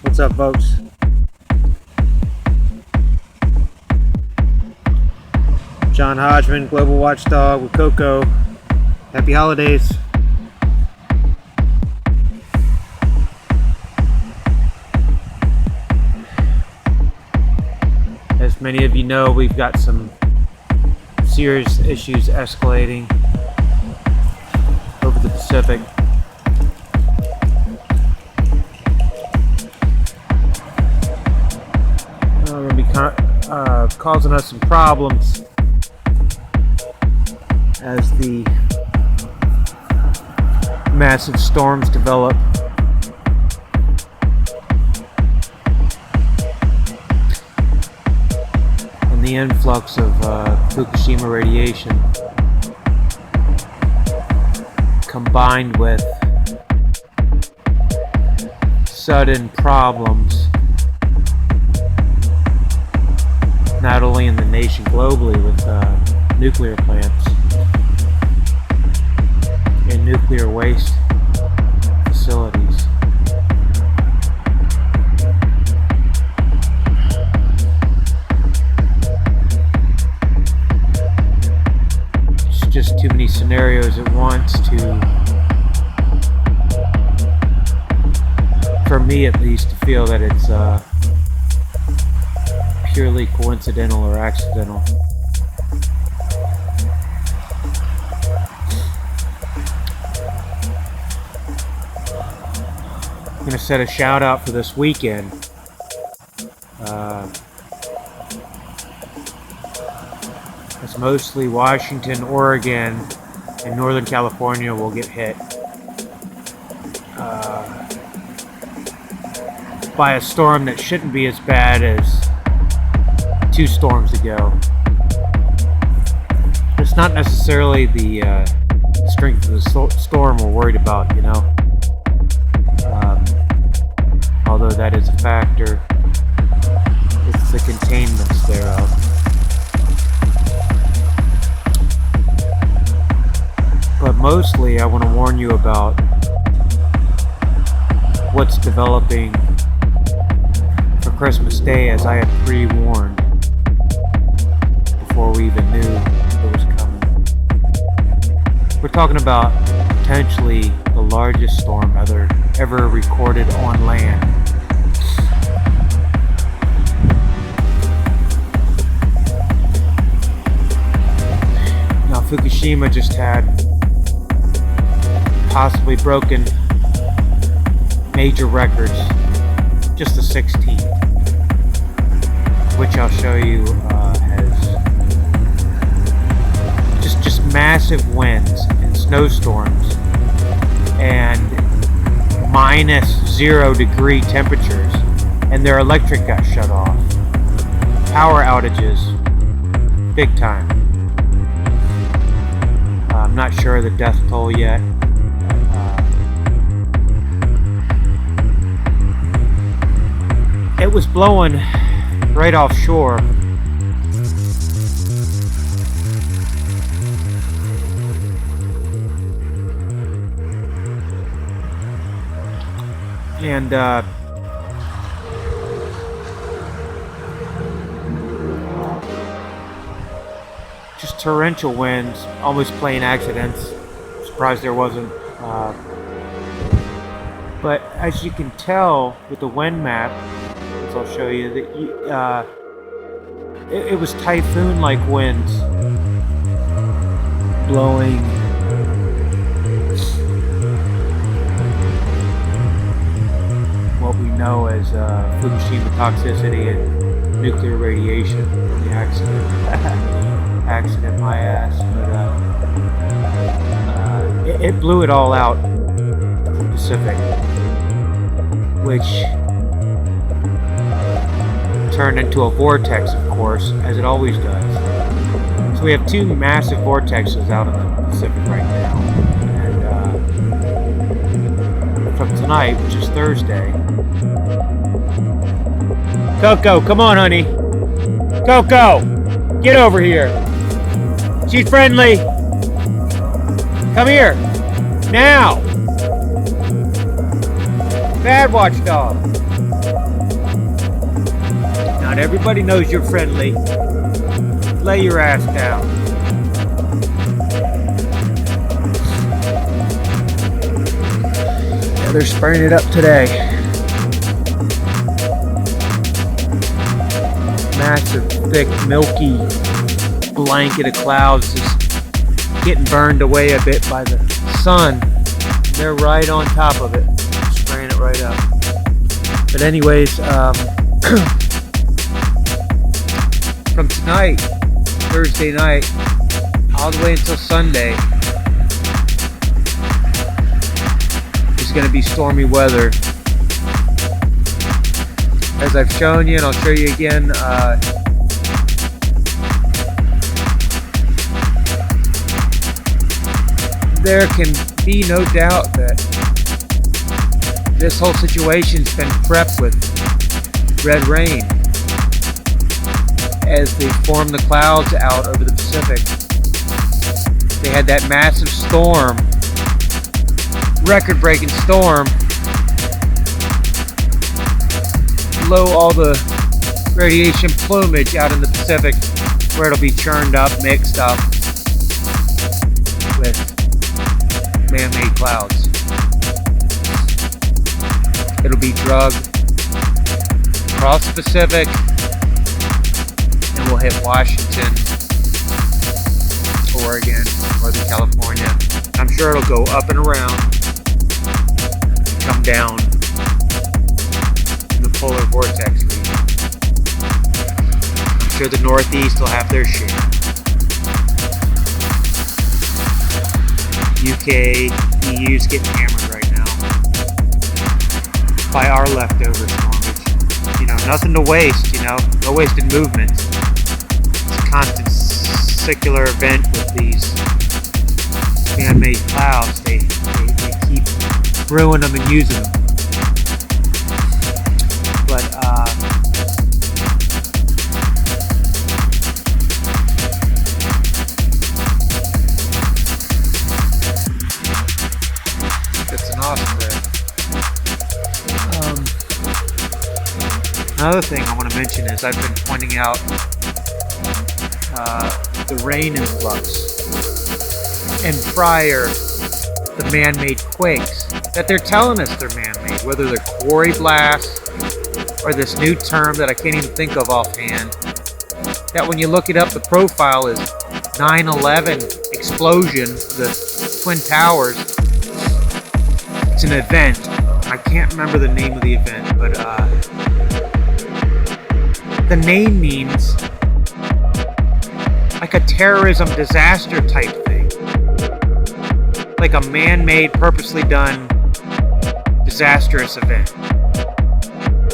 What's up, folks? John Hodgman, Global Watchdog with Coco. Happy holidays. As many of you know, we've got some serious issues escalating over the Pacific. Going to be causing us some problems as the massive storms develop. And the influx of Fukushima radiation combined with sudden problems not only in the nation globally with nuclear plants and nuclear waste facilities. It's just too many scenarios at once for me at least, to feel that it's purely coincidental or accidental. I'm going to set a shout out for this weekend. It's mostly Washington, Oregon, and Northern California will get hit by a storm that shouldn't be as bad as 2 storms ago. It's not necessarily the strength of the storm we're worried about, although that is a factor. It's the containments thereof. But mostly I want to warn you about what's developing for Christmas Day, as I had pre-warned before we even knew it was coming. We're talking about potentially the largest storm ever recorded on land. Now, Fukushima just had possibly broken major records, just the 16th, which I'll show you has just massive winds and snowstorms and -0 degree temperatures, and their electric got shut off. Power outages, big time. I'm not sure of the death toll yet. It was blowing right offshore. And just torrential winds, almost plane accidents. Surprised there wasn't. But as you can tell with the wind map, as I'll show you, that it was typhoon-like winds blowing what we know as Fukushima toxicity and nuclear radiation from the accident. Accident, my ass. But it blew it all out from the Pacific, which turned into a vortex, of course, as it always does. So we have 2 massive vortexes out in the Pacific right now. And from tonight, which is Thursday. Coco, come on, honey. Coco, get over here. She's friendly. Come here. Now. Bad watchdog. around. Everybody knows you're friendly. Lay your ass down. Yeah, they're spraying it up today. Massive, thick, milky blanket of clouds just getting burned away a bit by the sun. They're right on top of it, spraying it right up. But anyways, from tonight, Thursday night, all the way until Sunday, it's going to be stormy weather. As I've shown you, and I'll show you again, there can be no doubt that this whole situation's been prepped with red rain as they form the clouds out over the Pacific. They had that massive storm, record-breaking storm, blow all the radiation plumage out in the Pacific, where it'll be churned up, mixed up with man-made clouds. It'll be drugged across the Pacific and will hit Washington, Oregon, Northern California. I'm sure it'll go up and around and come down in the polar vortex region. I'm sure the Northeast will have their share. UK, EU's getting hammered right now by our leftover stormage. You know, nothing to waste, you know, no wasted movement. It's a constant circular event with these man-made clouds. They keep brewing them and using them. But, it's an awesome day. Another thing I want to mention is I've been pointing out the rain influx and prior the man-made quakes that they're telling us they're man-made, whether they're quarry blasts or this new term that I can't even think of offhand, that when you look it up, the profile is 9/11 explosion, the Twin Towers. It's an event. I can't remember the name of the event, but the name means like a terrorism disaster type thing. Like a man-made, purposely done disastrous event.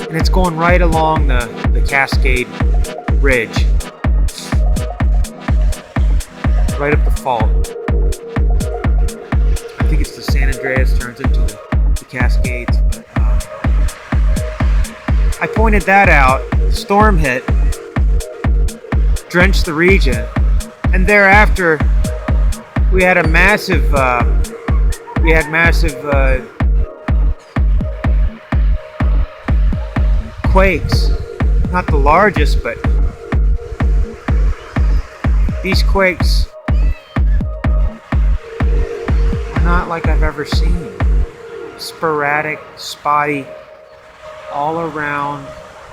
And it's going right along the Cascade Ridge. Right up the fault. I think it's the San Andreas turns into the Cascades. But, I pointed that out. The storm hit, drenched the region, and thereafter we had massive quakes. Not the largest, but these quakes are not like I've ever seen. Sporadic, spotty, all around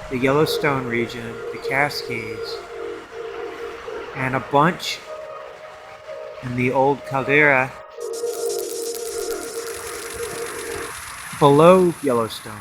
the Yellowstone region, the Cascades, and a bunch in the old caldera below Yellowstone.